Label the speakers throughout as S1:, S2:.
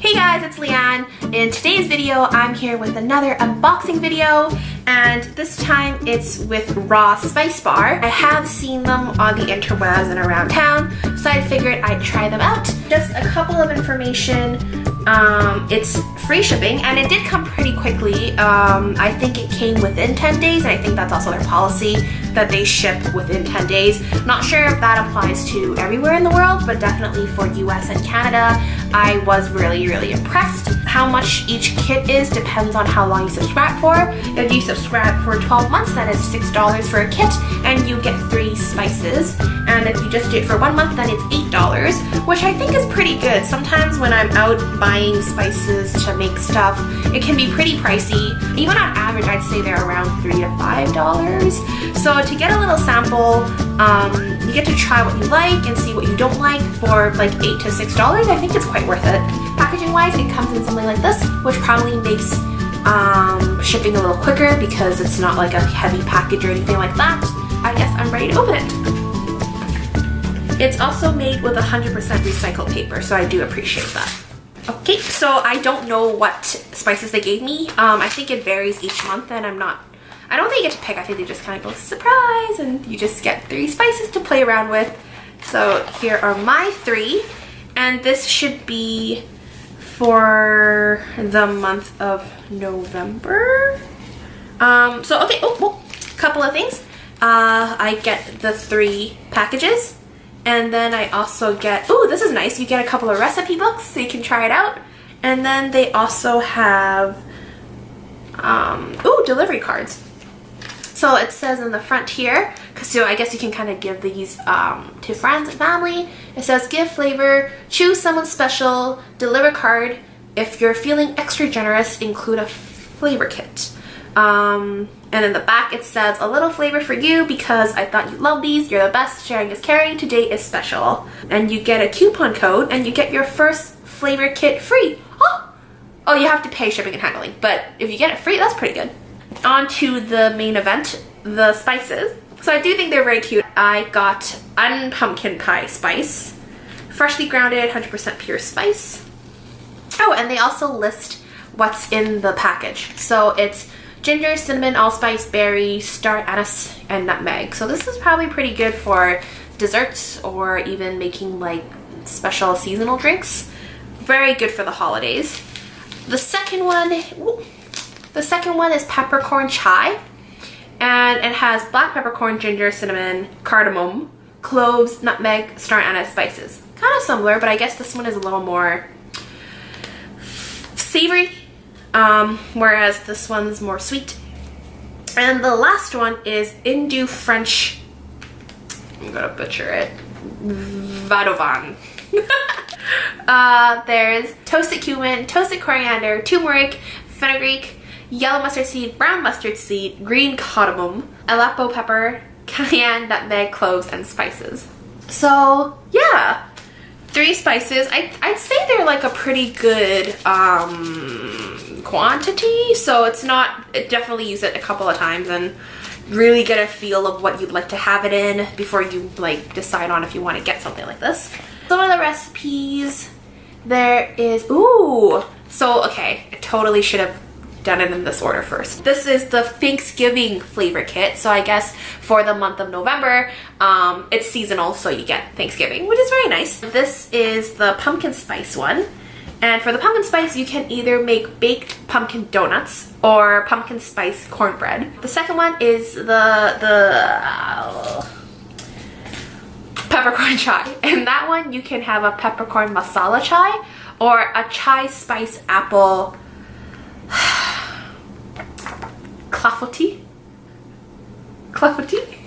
S1: Hey guys, it's Leanne. In today's video, I'm here with another unboxing video, and this time it's with Raw Spice Bar. I have seen them on the interwebs and around town, so I figured I'd try them out. Just a couple of information. It's free shipping, and it did come pretty quickly. I think it came within 10 days, and I think that's also their policy, that they ship within 10 days. Not sure if that applies to everywhere in the world, but definitely for US and Canada, I was really impressed. How much each kit is depends on how long you subscribe for. If you subscribe for 12 months, then it's $6 for a kit, and you get 3 spices. And if you just do it for 1 month, then it's $8, which I think is pretty good. Sometimes when I'm out buying spices to make stuff, it can be pretty pricey. Even on average, I'd say they're around $3 to $5. So to get a little sample, you get to try what you like and see what you don't like for like $8 to $6. I think it's quite worth it. Packaging wise, it comes in something like this, which probably makes shipping a little quicker because it's not like a heavy package or anything like that. I guess I'm ready to open it. It's also made with 100% recycled paper, so I do appreciate that. Okay, so I don't know what spices they gave me. I think it varies each month, and I don't think you get to pick. I think they just kind of go surprise, and you just get 3 spices to play around with. So here are my 3, and this should be for the month of November. So okay, couple of things. I get the 3 packages, and then I also get, this is nice, you get a couple of recipe books so you can try it out. And then they also have delivery cards. So it says in the front here, so I guess you can kind of give these to friends and family. It says, give flavor, choose someone special, deliver card. If you're feeling extra generous, include a flavor kit. And in the back it says, a little flavor for you because I thought you loved these. You're the best. Sharing is caring. Today is special. And you get a coupon code and you get your first flavor kit free. Oh, you have to pay shipping and handling, but if you get it free, that's pretty good. On to the main event, the spices. So I do think they're very cute. I got pumpkin pie spice, freshly grounded, 100% pure spice. Oh, and they also list what's in the package. So it's ginger, cinnamon, allspice, berry, star anise, and nutmeg. So this is probably pretty good for desserts or even making like special seasonal drinks. Very good for the holidays. The second one is peppercorn chai, and it has black peppercorn, ginger, cinnamon, cardamom, cloves, nutmeg, star anise spices. Kind of similar, but I guess this one is a little more savory, whereas this one's more sweet. And the last one is Indu French, I'm gonna butcher it, Vadovan. There's toasted cumin, toasted coriander, turmeric, fenugreek, yellow mustard seed, brown mustard seed, green cardamom, Aleppo pepper, cayenne, nutmeg, cloves, and spices. So yeah, 3 spices. I'd say they're like a pretty good quantity, so it's not, definitely use it a couple of times and really get a feel of what you'd like to have it in before you like decide on if you want to get something like this. Some of the recipes, there is, so okay, I totally should have done it in this order first. This is the Thanksgiving flavor kit, so I guess for the month of November, it's seasonal, so you get Thanksgiving, which is very nice. This is the pumpkin spice one, and for the pumpkin spice, you can either make baked pumpkin donuts or pumpkin spice cornbread. The second one is the peppercorn chai, and that one you can have a peppercorn masala chai or a chai spice apple clafouti.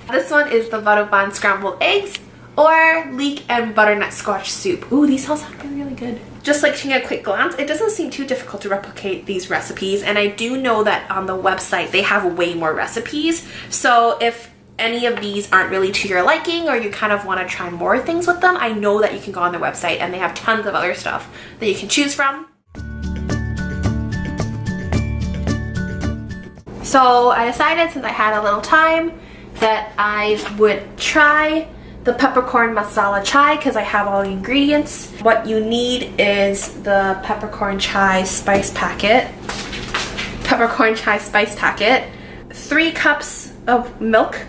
S1: This one is the Vadovan scrambled eggs or leek and butternut squash soup. These all sound really good. Just like taking a quick glance, it doesn't seem too difficult to replicate these recipes, and I do know that on the website they have way more recipes, so if any of these aren't really to your liking or you kind of want to try more things with them, I know that you can go on their website and they have tons of other stuff that you can choose from. So I decided, since I had a little time, that I would try the peppercorn masala chai because I have all the ingredients. What you need is the peppercorn chai spice packet. 3 cups of milk,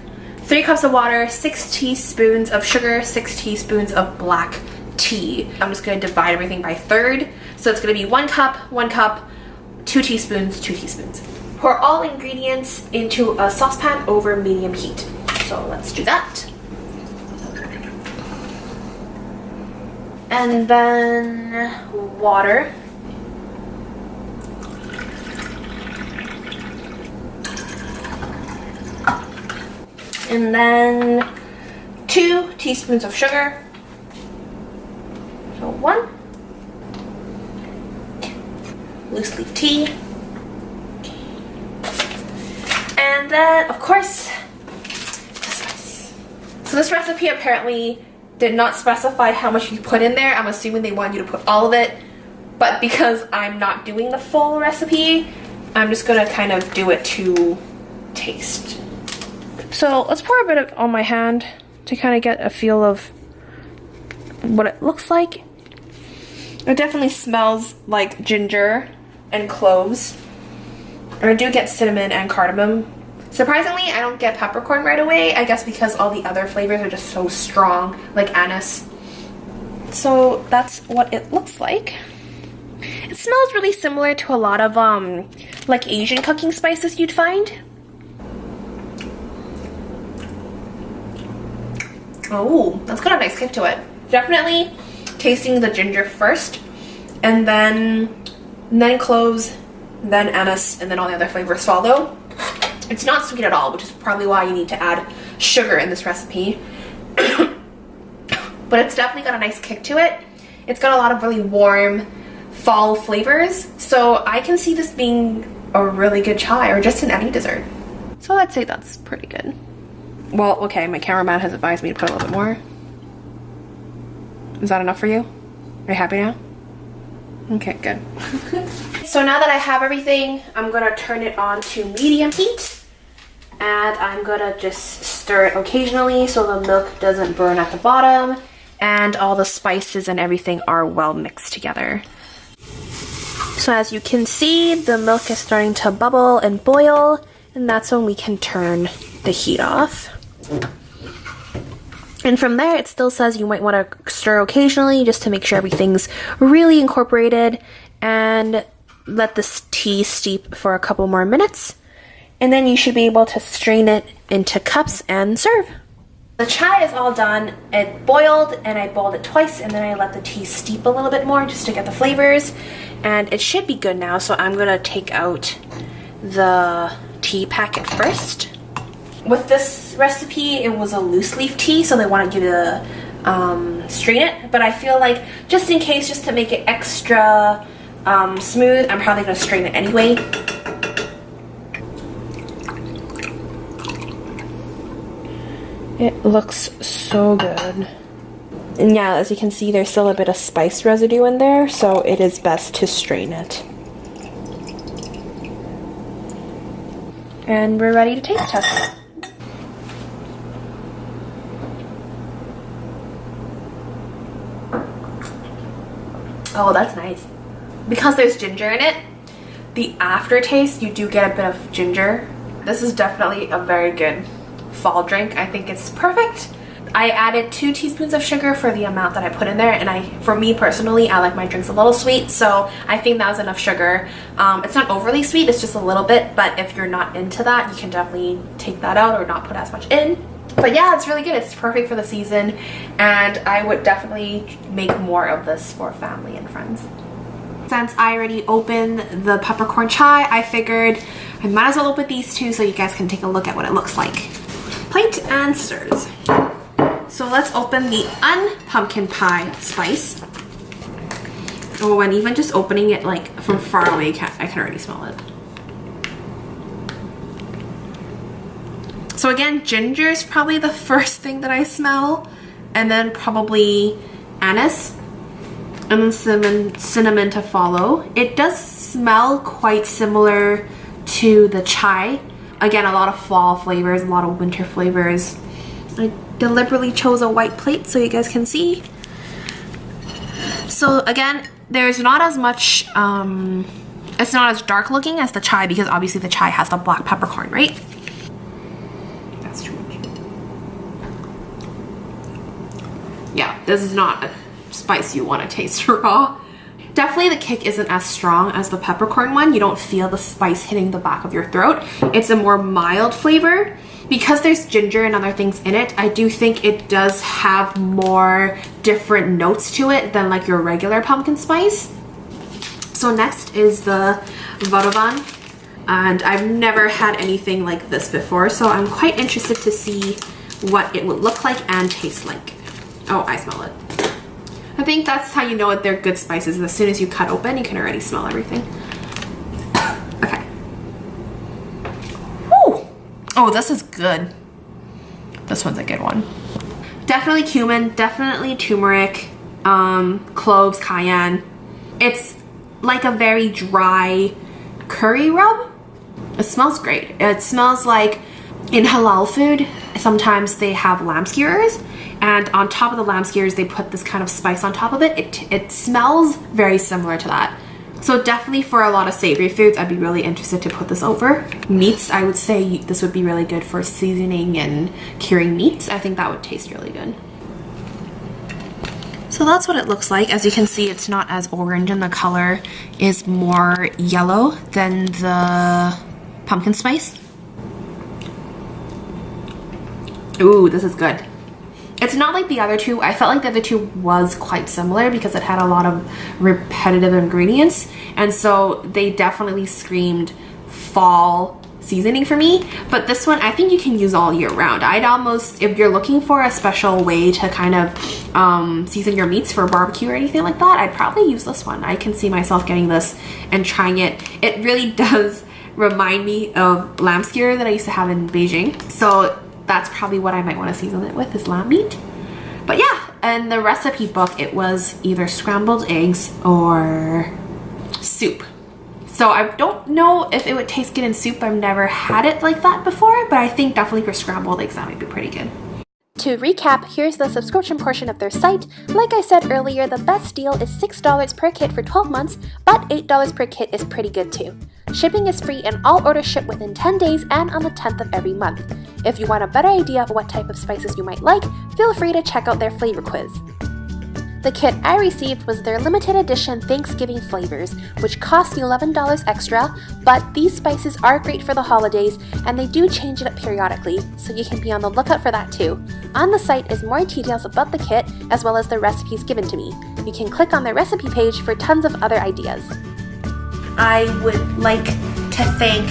S1: 3 cups of water, 6 teaspoons of sugar, 6 teaspoons of black tea. I'm just going to divide everything by third. So it's going to be 1 cup, 2 teaspoons, 2 teaspoons. Pour all ingredients into a saucepan over medium heat. So let's do that. And then water. And then 2 teaspoons of sugar. So 1. Loose leaf tea. And then, of course, the spice. So this recipe apparently did not specify how much you put in there. I'm assuming they want you to put all of it. But because I'm not doing the full recipe, I'm just gonna kind of do it to taste. So let's pour a bit of on my hand to kind of get a feel of what it looks like. It definitely smells like ginger and cloves. And I do get cinnamon and cardamom. Surprisingly, I don't get peppercorn right away. I guess because all the other flavors are just so strong, like anise. So that's what it looks like. It smells really similar to a lot of like Asian cooking spices you'd find. Oh, that's got a nice kick to it. Definitely tasting the ginger first, and then cloves, then anise, and then all the other flavors follow. It's not sweet at all, which is probably why you need to add sugar in this recipe. But it's definitely got a nice kick to it. It's got a lot of really warm fall flavors, so I can see this being a really good chai or just in any dessert. So I'd say that's pretty good. Well, okay, my cameraman has advised me to put a little bit more. Is that enough for you? Are you happy now? Okay, good. So now that I have everything, I'm gonna turn it on to medium heat. And I'm gonna just stir it occasionally so the milk doesn't burn at the bottom and all the spices and everything are well mixed together. So as you can see, the milk is starting to bubble and boil, and that's when we can turn the heat off. And from there, it still says you might want to stir occasionally just to make sure everything's really incorporated, and let this tea steep for a couple more minutes. And then you should be able to strain it into cups and serve. The chai is all done. It boiled, and I boiled it twice, and then I let the tea steep a little bit more just to get the flavors. And it should be good now, so I'm gonna take out the tea packet first. With this recipe, it was a loose leaf tea, so they wanted you to strain it. But I feel like, just in case, just to make it extra smooth, I'm probably gonna strain it anyway. It looks so good. And yeah, as you can see, there's still a bit of spice residue in there, so it is best to strain it. And we're ready to taste test. Oh, that's nice. Because there's ginger in it, the aftertaste, you do get a bit of ginger. This is definitely a very good fall drink. I think it's perfect. I added 2 teaspoons of sugar for the amount that I put in there, and for me personally, I like my drinks a little sweet, so I think that was enough sugar. It's not overly sweet, it's just a little bit, but if you're not into that, you can definitely take that out or not put as much in. But yeah, it's really good. It's perfect for the season, and I would definitely make more of this for family and friends. Since I already opened the peppercorn chai, I figured I might as well open these two so you guys can take a look at what it looks like. Plate and stirs. So let's open the un-pumpkin pie spice. Oh, and even just opening it like from far away, I can already smell it. So again, ginger is probably the first thing that I smell, and then probably anise, and then cinnamon to follow. It does smell quite similar to the chai. Again, a lot of fall flavors, a lot of winter flavors. I deliberately chose a white plate so you guys can see. So again, there's not as much, it's not as dark looking as the chai because obviously the chai has the black peppercorn, right? That's too much. Yeah, this is not a spice you want to taste raw. Definitely the kick isn't as strong as the peppercorn one. You don't feel the spice hitting the back of your throat. It's a more mild flavor. Because there's ginger and other things in it, I do think it does have more different notes to it than like your regular pumpkin spice. So next is the Vadavan, and I've never had anything like this before, so I'm quite interested to see what it would look like and taste like. Oh, I smell it. I think that's how you know that they're good spices. As soon as you cut open, you can already smell everything. Okay. Oh, this is good. This one's a good one. Definitely cumin, definitely turmeric, cloves, cayenne. It's like a very dry curry rub. It smells great. It smells like in halal food, sometimes they have lamb skewers, and on top of the lamb skewers, they put this kind of spice on top of it. It smells very similar to that. So definitely for a lot of savory foods, I'd be really interested to put this over. Meats, I would say this would be really good for seasoning and curing meats. I think that would taste really good. So that's what it looks like. As you can see, it's not as orange and the color is more yellow than the pumpkin spice. Ooh, this is good. It's not like the other two. I felt like the other two was quite similar because it had a lot of repetitive ingredients, and so they definitely screamed fall seasoning for me. But this one, I think you can use all year round. I'd almost, if you're looking for a special way to kind of season your meats for barbecue or anything like that, I'd probably use this one. I can see myself getting this and trying it. It really does remind me of lamb skewer that I used to have in Beijing. So that's probably what I might want to season it with, is lamb meat. But yeah, in the recipe book, it was either scrambled eggs or soup. So I don't know if it would taste good in soup. I've never had it like that before, but I think definitely for scrambled eggs, that might be pretty good.
S2: To recap, here's the subscription portion of their site. Like I said earlier, the best deal is $6 per kit for 12 months, but $8 per kit is pretty good too. Shipping is free and all orders ship within 10 days and on the 10th of every month. If you want a better idea of what type of spices you might like, feel free to check out their flavor quiz. The kit I received was their limited edition Thanksgiving Flavours, which cost $11 extra, but these spices are great for the holidays and they do change it up periodically, so you can be on the lookout for that too. On the site is more details about the kit as well as the recipes given to me. You can click on their recipe page for tons of other ideas.
S1: I would like to thank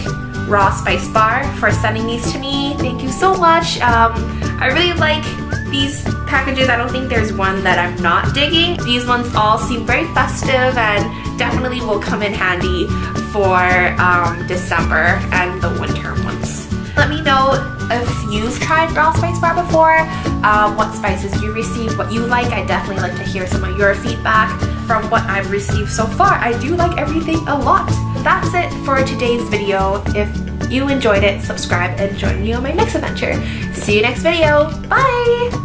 S1: Raw Spice Bar for sending these to me. Thank you so much. I really like these packages. I don't think there's one that I'm not digging. These ones all seem very festive and definitely will come in handy for December and the winter months. Let me know if you've tried Raw Spice Bar before, what spices you received, what you like. I definitely like to hear some of your feedback. From what I've received so far, I do like everything a lot. That's it for today's video. If you enjoyed it, subscribe and join me on my next adventure. See you next video. Bye!